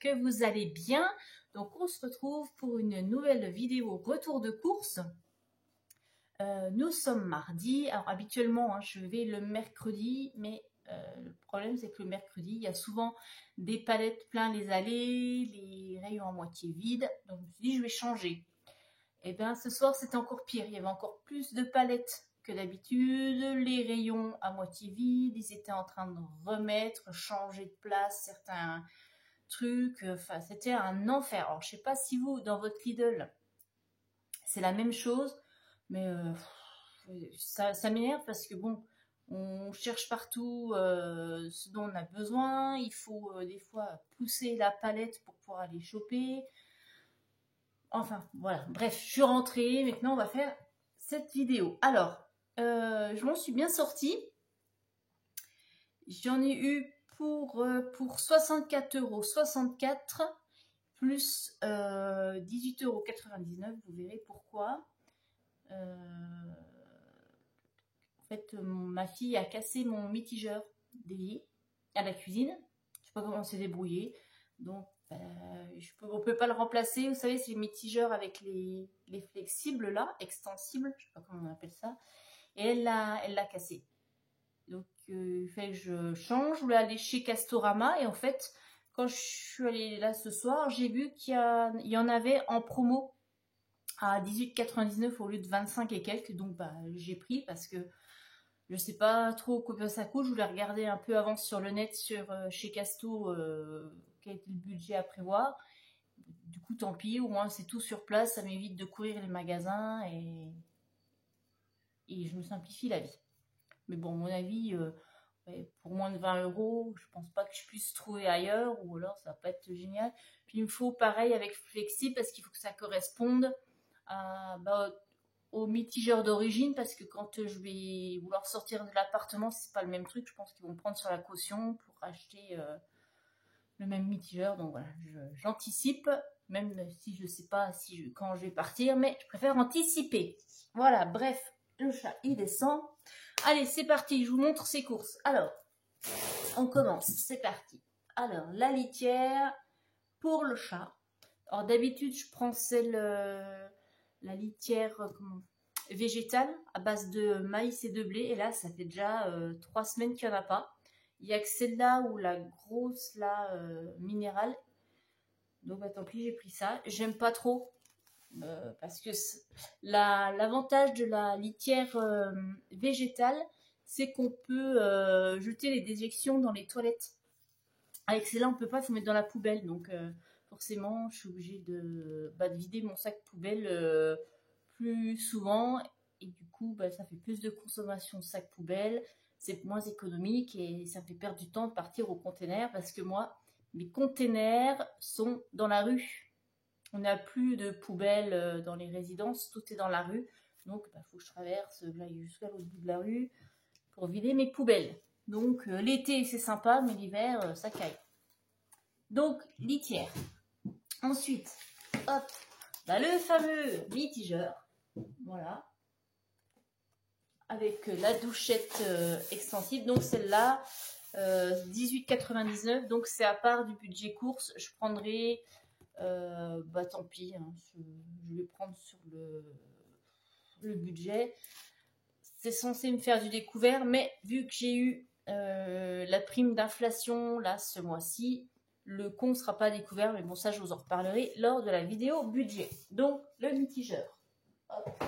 que vous allez bien. Donc on se retrouve pour une nouvelle vidéo retour de course. Nous sommes mardi. Alors habituellement je vais le mercredi, mais le problème c'est que le mercredi il y a souvent des palettes plein les allées, les rayons à moitié vides. Donc je me suis dit je vais changer. Et bien ce soir c'était encore pire, il y avait encore plus de palettes que d'habitude, les rayons à moitié vides, ils étaient en train de remettre, changer de place certains trucs, enfin c'était un enfer. Alors je sais pas si vous dans votre Lidl c'est la même chose, mais ça m'énerve parce que bon, on cherche partout ce dont on a besoin, il faut des fois pousser la palette pour pouvoir aller choper. Enfin, voilà. Bref, je suis rentrée. Maintenant, on va faire cette vidéo. Alors, je m'en suis bien sortie. J'en ai eu pour 64,64 € plus 18,99 €. Vous verrez pourquoi. En fait, ma fille a cassé mon mitigeur d'évier à la cuisine. Je ne sais pas comment on s'est débrouillé. Donc, on ne peut pas le remplacer. Vous savez, c'est les mitigeurs avec les flexibles là, extensibles, je ne sais pas comment on appelle ça. Et elle l'a cassé. Donc il fallait que je change. Je voulais aller chez Castorama. Et en fait, quand je suis allée là ce soir, j'ai vu qu'il y en avait en promo à 18,99 € au lieu de 25 et quelques. Donc j'ai pris parce que je ne sais pas trop combien ça coûte. Je voulais regarder un peu avant sur le net chez Casto quel était le budget à prévoir. Du coup, tant pis, au moins c'est tout sur place. Ça m'évite de courir les magasins et je me simplifie la vie. Mais bon, à mon avis, pour moins de 20 €, je pense pas que je puisse trouver ailleurs ou alors ça va pas être génial. Puis il me faut pareil avec Flexi parce qu'il faut que ça corresponde au mitigeur d'origine parce que quand je vais vouloir sortir de l'appartement, c'est pas le même truc. Je pense qu'ils vont me prendre sur la caution pour acheter le même mitigeur. Donc voilà, j'anticipe, même si je sais pas quand je vais partir, mais je préfère anticiper. Voilà, bref, le chat il descend. Allez, c'est parti, je vous montre ses courses. Alors, on commence, c'est parti. Alors, la litière pour le chat. Alors d'habitude, je prends la litière végétale à base de maïs et de blé. Et là, ça fait déjà 3 semaines qu'il n'y en a pas. Il n'y a que celle-là ou la grosse là minérale. Donc tant pis, j'ai pris ça. J'aime pas trop parce que l'avantage de la litière végétale, c'est qu'on peut jeter les déjections dans les toilettes. Avec celle-là, on peut pas, il faut mettre dans la poubelle. Donc forcément, je suis obligée de vider mon sac poubelle plus souvent. Et du coup, ça fait plus de consommation de sac poubelle. C'est moins économique et ça me fait perdre du temps de partir au container parce que moi, mes containers sont dans la rue. On n'a plus de poubelles dans les résidences, tout est dans la rue. Donc, il faut que je traverse jusqu'à l'autre bout de la rue pour vider mes poubelles. Donc, l'été, c'est sympa, mais l'hiver, ça caille. Donc, litière. Ensuite, hop, le fameux mitigeur. Voilà. Avec la douchette extensible. Donc, celle-là, 18,99 €. Donc, c'est à part du budget course. Je prendrai... tant pis, hein, je vais prendre sur le budget. C'est censé me faire du découvert, mais vu que j'ai eu la prime d'inflation là ce mois-ci, le compte ne sera pas découvert, mais bon, ça je vous en reparlerai lors de la vidéo budget. Donc le mitigeur. Hop.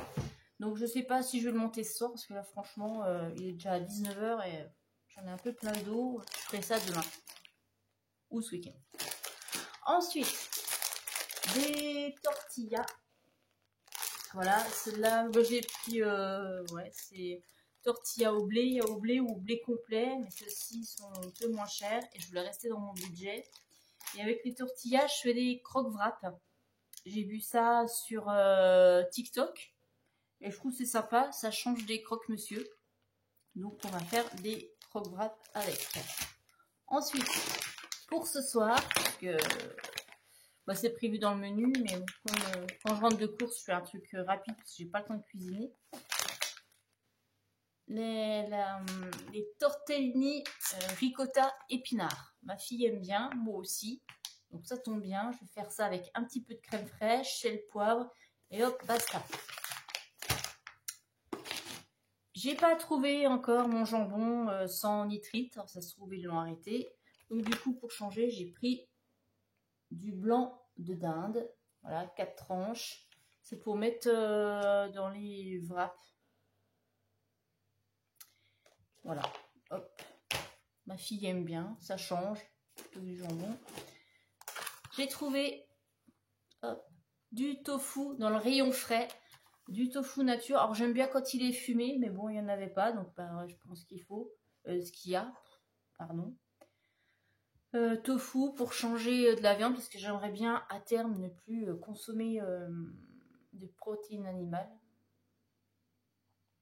Donc je sais pas si je vais le monter ce soir parce que là franchement il est déjà à 19 h et j'en ai un peu plein le dos. Je ferai ça demain ou ce week-end. Ensuite, des tortillas. Voilà, celle-là, j'ai pris, c'est tortilla au blé. Il y a au blé ou au blé complet, mais celles-ci sont un peu moins chères et je voulais rester dans mon budget. Et avec les tortillas, je fais des croque-wrap. J'ai vu ça sur TikTok et je trouve que c'est sympa, ça change des croque-monsieur. Donc on va faire des croque-wrap avec. Ensuite, pour ce soir, parce que c'est prévu dans le menu, mais quand je rentre de course, je fais un truc rapide parce que j'ai pas le temps de cuisiner. Les tortellini ricotta épinards. Ma fille aime bien, moi aussi. Donc ça tombe bien, je vais faire ça avec un petit peu de crème fraîche, sel, poivre et hop, basta. J'ai pas trouvé encore mon jambon sans nitrite, alors, ça se trouve ils l'ont arrêté. Donc du coup pour changer, j'ai pris du blanc de dinde, voilà, 4 tranches. C'est pour mettre dans les wraps. Voilà, hop. Ma fille aime bien, ça change, plutôt du jambon. J'ai trouvé hop, du tofu dans le rayon frais, du tofu nature. Alors j'aime bien quand il est fumé, mais bon, il n'y en avait pas, donc bah, je pense qu'il faut, ce qu'il y a, pardon. Tofu pour changer de la viande, parce que j'aimerais bien à terme ne plus consommer de protéines animales.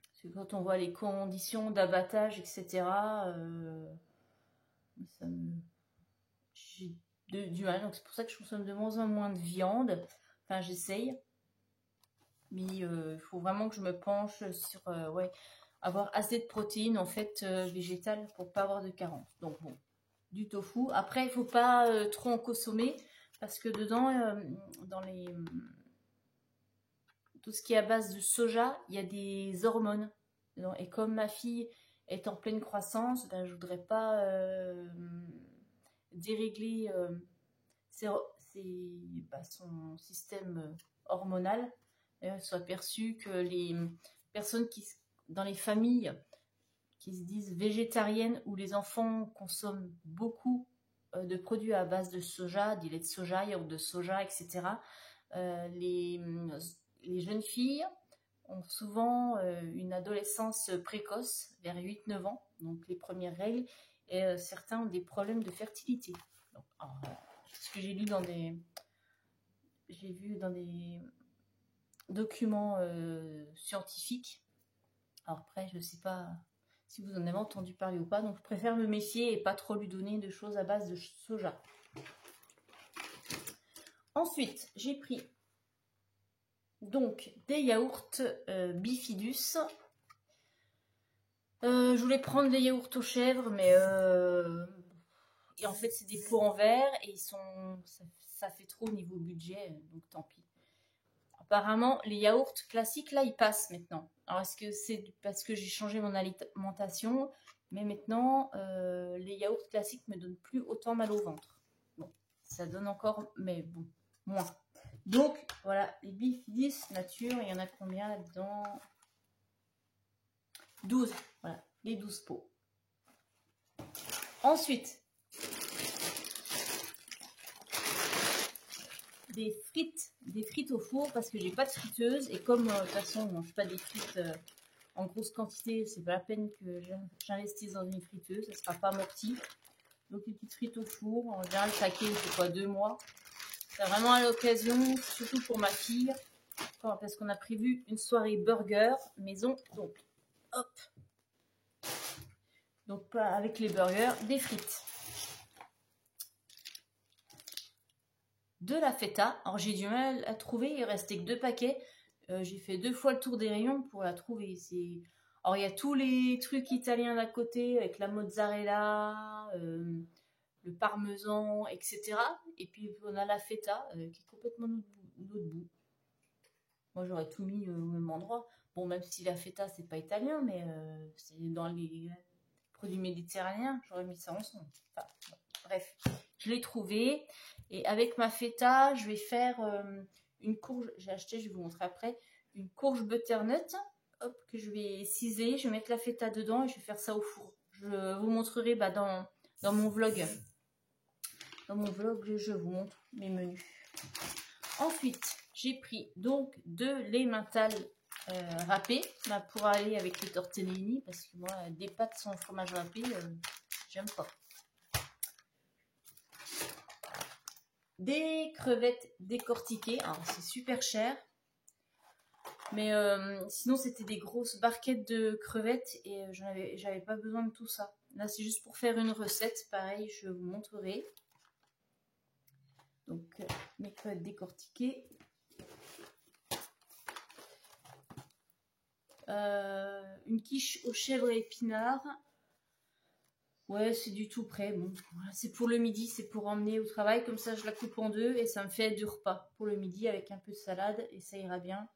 Parce que quand on voit les conditions d'abattage, etc., j'ai du mal. Donc c'est pour ça que je consomme de moins en moins de viande. Enfin, j'essaye. Mais il faut vraiment que je me penche sur ouais, avoir assez de protéines en fait végétales pour pas avoir de carence. Donc bon, du tofu. Après, il faut pas trop en consommer parce que dedans, dans les tout ce qui est à base de soja, il y a des hormones. Et comme ma fille est en pleine croissance, ben, je voudrais pas dérégler son système hormonal. Soit perçu que les personnes dans les familles qui se disent végétariennes où les enfants consomment beaucoup de produits à base de soja, des laits de soja, yaourt de soja, etc. Les jeunes filles ont souvent une adolescence précoce, vers 8-9 ans, donc les premières règles, et certains ont des problèmes de fertilité. Donc, ce que j'ai lu j'ai vu dans des documents scientifiques. Alors après, je ne sais pas si vous en avez entendu parler ou pas, donc je préfère me méfier et pas trop lui donner de choses à base de soja. Ensuite, j'ai pris donc des yaourts Bifidus. Je voulais prendre des yaourts aux chèvres, mais et en fait c'est des pots en verre et ça fait trop au niveau budget, donc tant pis. Apparemment, les yaourts classiques, là, ils passent maintenant. Alors, est-ce que c'est parce que j'ai changé mon alimentation? Mais maintenant, les yaourts classiques me donnent plus autant mal au ventre. Bon, ça donne encore, mais bon, moins. Donc, voilà, les Bifidus nature, il y en a combien là-dedans? 12, voilà, les 12 pots. Ensuite, des frites au four parce que j'ai pas de friteuse et comme de toute façon on mange pas des frites en grosse quantité, c'est pas la peine que j'investisse dans une friteuse, ça sera pas amorti. Donc une petite frite au four, en général le paquet c'est quoi, 2 mois. C'est vraiment à l'occasion, surtout pour ma fille, parce qu'on a prévu une soirée burger maison, donc hop. Donc pas avec les burgers, des frites. De la feta. Alors j'ai du mal à trouver, il restait que 2 paquets. J'ai fait 2 fois le tour des rayons pour la trouver. Alors il y a tous les trucs italiens d'à côté avec la mozzarella, le parmesan, etc. Et puis on a la feta qui est complètement de l'autre bout. Moi j'aurais tout mis au même endroit. Bon, même si la feta c'est pas italien, mais c'est dans les produits méditerranéens, j'aurais mis ça ensemble. Enfin, bref, je l'ai trouvé. Et avec ma feta, je vais faire une courge. J'ai acheté, je vais vous montrer après, une courge butternut. Hop, que je vais ciseler. Je vais mettre la feta dedans et je vais faire ça au four. Je vous montrerai dans mon vlog. Dans mon vlog, je vous montre mes menus. Ensuite, j'ai pris donc 2 laits mental râpés pour aller avec les tortellini parce que moi, des pâtes sans fromage râpé, j'aime pas. Des crevettes décortiquées, alors c'est super cher, mais sinon c'était des grosses barquettes de crevettes et j'avais pas besoin de tout ça. Là c'est juste pour faire une recette, pareil je vous montrerai. Donc mes crevettes décortiquées. Une quiche aux chèvres et épinards. Ouais, c'est du tout prêt. Bon, voilà, c'est pour le midi, c'est pour emmener au travail. Comme ça, je la coupe en deux et ça me fait du repas pour le midi avec un peu de salade et ça ira bien.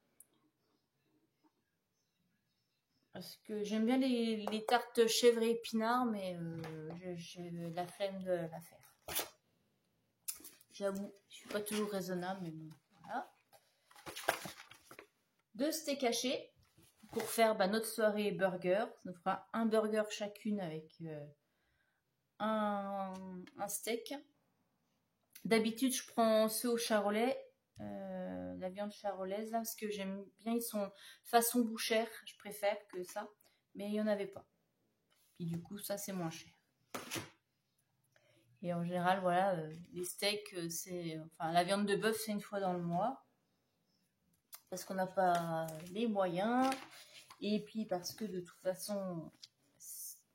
Parce que j'aime bien les tartes chèvre et épinards, mais j'ai la flemme de la faire. J'avoue, je suis pas toujours raisonnable, mais bon, voilà. 2 steaks hachés pour faire notre soirée burger. Ça nous fera un burger chacune avec un steak. D'habitude, je prends ceux au charolais, la viande charolaise, là, parce que j'aime bien, ils sont façon bouchère, je préfère que ça, mais il n'y en avait pas. Puis du coup, ça, c'est moins cher. Et en général, voilà, les steaks, enfin, la viande de bœuf, c'est une fois dans le mois, parce qu'on n'a pas les moyens, et puis parce que de toute façon,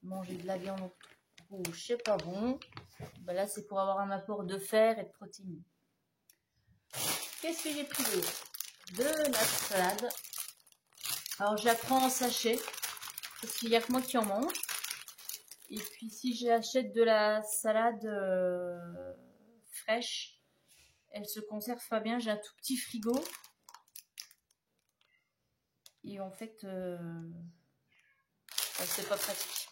manger de la viande rouge, c'est pas bon. Là, c'est pour avoir un apport de fer et de protéines. Qu'est-ce que j'ai pris d'autre? De la salade. Alors, je la prends en sachet, parce qu'il n'y a que moi qui en mange. Et puis, si j'achète de la salade fraîche, elle se conserve pas bien. J'ai un tout petit frigo. Et en fait, c'est pas pratique.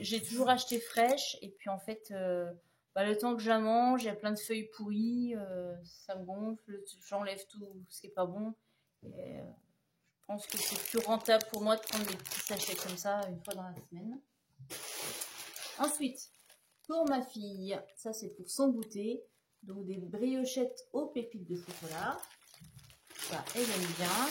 J'ai toujours acheté fraîche. Et puis, en fait, le temps que je la mange, il y a plein de feuilles pourries. Ça me gonfle. J'enlève tout ce qui n'est pas bon. Et, je pense que c'est plus rentable pour moi de prendre des petits sachets comme ça une fois dans la semaine. Ensuite, pour ma fille, ça c'est pour son goûter. Donc des briochettes aux pépites de chocolat. Ça, elle aime bien.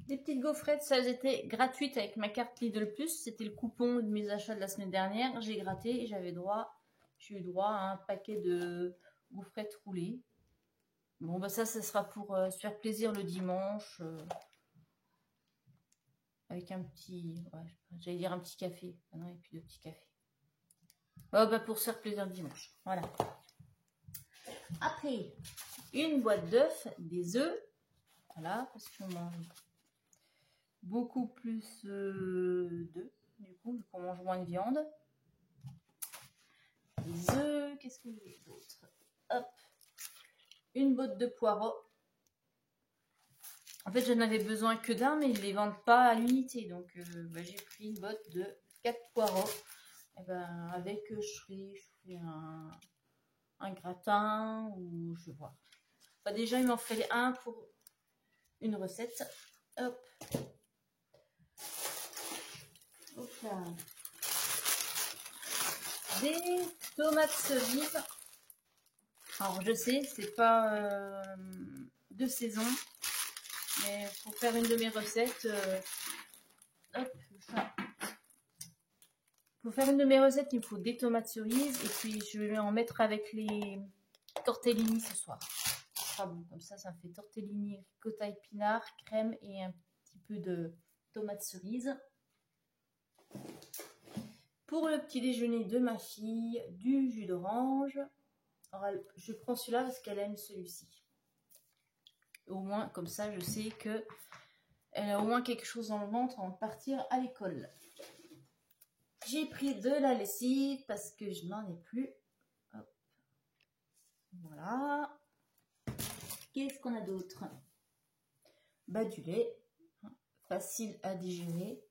Des petites gaufrettes, ça étaient gratuites avec ma carte Lidl Plus. C'était le coupon de mes achats de la semaine dernière. J'ai gratté et j'ai eu droit à un paquet de gaufrettes roulées. Bon, ça sera pour se faire plaisir le dimanche. Avec un petit, j'allais dire un petit café. Ah non, il n'y a plus de petit café. Pour se faire plaisir le dimanche. Voilà. Après, une boîte d'œufs, des œufs. Voilà, parce qu'on mange beaucoup plus d'œufs. Du coup, vu qu'on mange moins de viande. Des œufs, qu'est-ce que j'ai d'autre? Hop. Une botte de poireaux. En fait, je n'avais besoin que d'un, mais ils ne les vendent pas à l'unité. Donc, j'ai pris une botte de 4 poireaux. Et avec, je ferai un gratin ou je vois. Déjà, il m'en fallait un pour une recette. Hop. Hop là. Des tomates cerises. Alors, je sais, c'est pas de saison. Mais pour faire une de mes recettes, pour faire une de mes recettes, il me faut des tomates cerises et puis je vais en mettre avec les tortellini ce soir. Ah bon, comme ça me fait tortellini, ricotta épinard, crème et un petit peu de tomates cerises. Pour le petit déjeuner de ma fille, du jus d'orange. Je prends celui-là parce qu'elle aime celui-ci. Au moins, comme ça, je sais que elle a au moins quelque chose dans le ventre avant de partir à l'école. J'ai pris de la lessive parce que je n'en ai plus. Hop. Voilà. Qu'est-ce qu'on a d'autre? Du lait. Facile à digérer.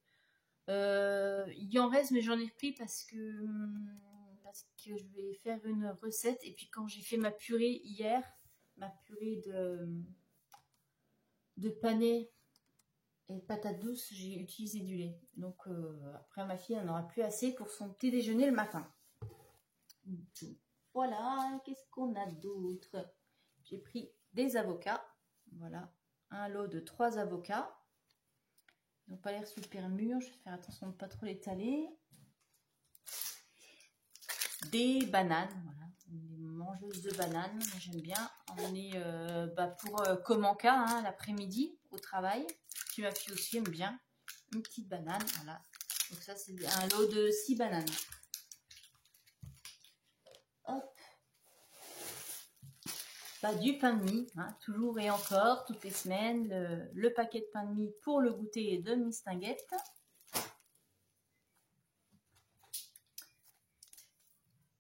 Il y en reste, mais j'en ai pris parce que je vais faire une recette. Et puis quand j'ai fait ma purée hier, ma purée de panais et de patates douces, j'ai utilisé du lait. Donc après ma fille, elle n'en aura plus assez pour son petit déjeuner le matin. Voilà, qu'est-ce qu'on a d'autre? J'ai pris des avocats. Voilà, un lot de 3 avocats. Ils n'ont pas l'air super mûrs. Je vais faire attention de ne pas trop l'étaler. Des bananes, voilà, des mangeuses de bananes, j'aime bien. On est pour Comanca hein, l'après-midi au travail. Puis ma fille aussi aime bien une petite banane, voilà. Donc ça c'est un lot de 6 bananes. Hop. Bah, du pain de mie, hein, toujours et encore, toutes les semaines, le paquet de pain de mie pour le goûter de Mistinguett.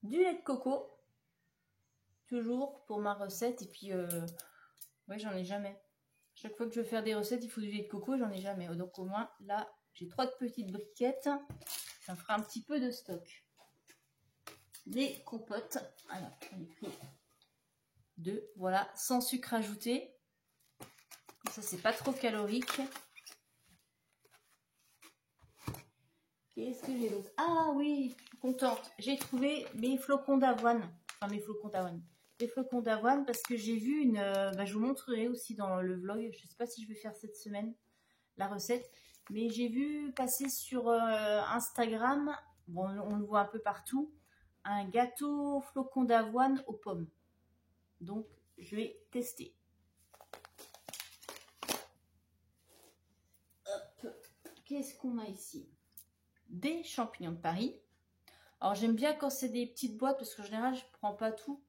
Du lait de coco, toujours pour ma recette. Et puis, ouais, j'en ai jamais. Chaque fois que je veux faire des recettes, il faut du lait de coco, j'en ai jamais. Donc au moins, là, j'ai 3 petites briquettes. Ça me fera un petit peu de stock. Des compotes. Alors, j'en ai pris 2. Voilà, sans sucre ajouté. Comme ça, c'est pas trop calorique. Qu'est-ce que j'ai d'autre? Ah oui, je suis contente. J'ai trouvé mes flocons d'avoine. Enfin, mes flocons d'avoine. Des flocons d'avoine parce que j'ai vu une... bah, je vous montrerai aussi dans le vlog. Je ne sais pas si je vais faire cette semaine la recette. Mais j'ai vu passer sur Instagram, bon, on le voit un peu partout, un gâteau flocons d'avoine aux pommes. Donc, je vais tester. Hop. Qu'est-ce qu'on a ici? Des champignons de Paris. Alors, j'aime bien quand c'est des petites boîtes, parce qu'en général, je ne prends pas tout.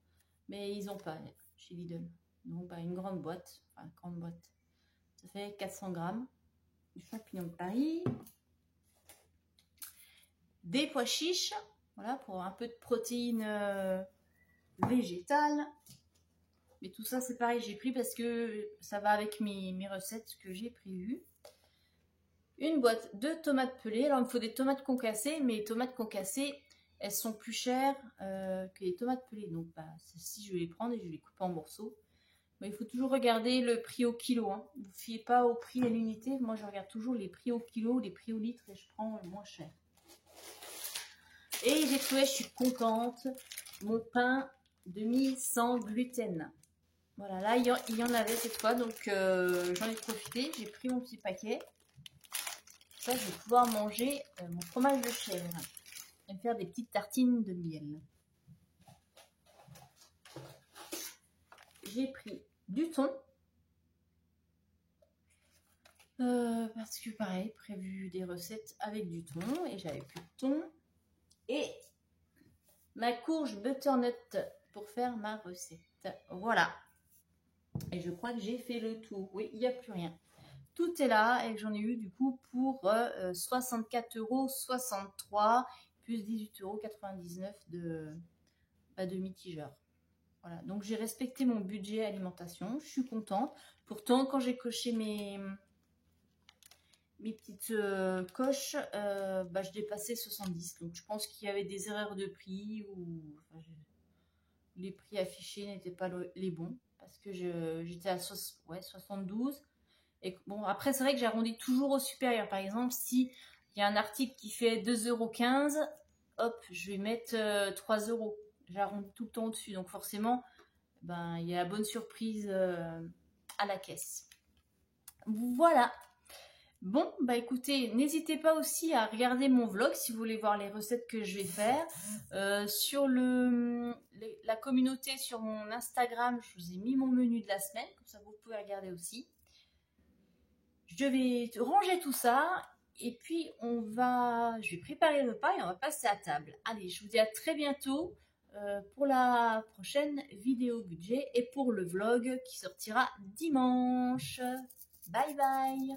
Mais ils n'ont pas chez Lidl. Donc, bah, une grande boîte. Enfin, une grande boîte. Ça fait 400 grammes. Du champignon de Paris. Des pois chiches. Voilà, pour un peu de protéines végétales. Mais tout ça, c'est pareil, j'ai pris parce que ça va avec mes recettes que j'ai prévues. Une boîte de tomates pelées. Alors, il me faut des tomates concassées, mais les tomates concassées, elles sont plus chères que les tomates pelées. Donc, bah, celles-ci, je vais les prendre et je vais les couper en morceaux. Mais il faut toujours regarder le prix au kilo. Hein. Ne vous fiez pas au prix à l'unité. Moi, je regarde toujours les prix au kilo, les prix au litre et je prends le moins cher. Et j'ai trouvé, je suis contente, mon pain de mie sans gluten. Voilà, là, il y en avait cette fois, donc j'en ai profité. J'ai pris mon petit paquet. Ça, je vais pouvoir manger mon fromage de chèvre et me faire des petites tartines de miel. J'ai pris du thon. Parce que pareil, prévu des recettes avec du thon et j'avais plus de thon. Et ma courge butternut pour faire ma recette. Voilà. Et je crois que j'ai fait le tour. Oui, il n'y a plus rien. Tout est là et j'en ai eu du coup pour 64,63 € plus 18,99 € de mitigeur. Voilà, donc j'ai respecté mon budget alimentation. Je suis contente. Pourtant, quand j'ai coché mes petites coches, bah, je dépassais 70. Donc je pense qu'il y avait des erreurs de prix ou enfin, les prix affichés n'étaient pas les bons parce que j'étais à 72. Et bon, après, c'est vrai que j'arrondis toujours au supérieur. Par exemple, si il y a un article qui fait 2,15 €, hop, je vais mettre 3 €. J'arrondis tout le temps au-dessus. Donc forcément, ben, il y a la bonne surprise à la caisse. Voilà. Bon, bah écoutez, n'hésitez pas aussi à regarder mon vlog si vous voulez voir les recettes que je vais faire. Sur la communauté, sur mon Instagram, je vous ai mis mon menu de la semaine. Comme ça, vous pouvez regarder aussi. Je vais ranger tout ça et puis je vais préparer le repas et on va passer à table. Allez, je vous dis à très bientôt pour la prochaine vidéo budget et pour le vlog qui sortira dimanche. Bye bye!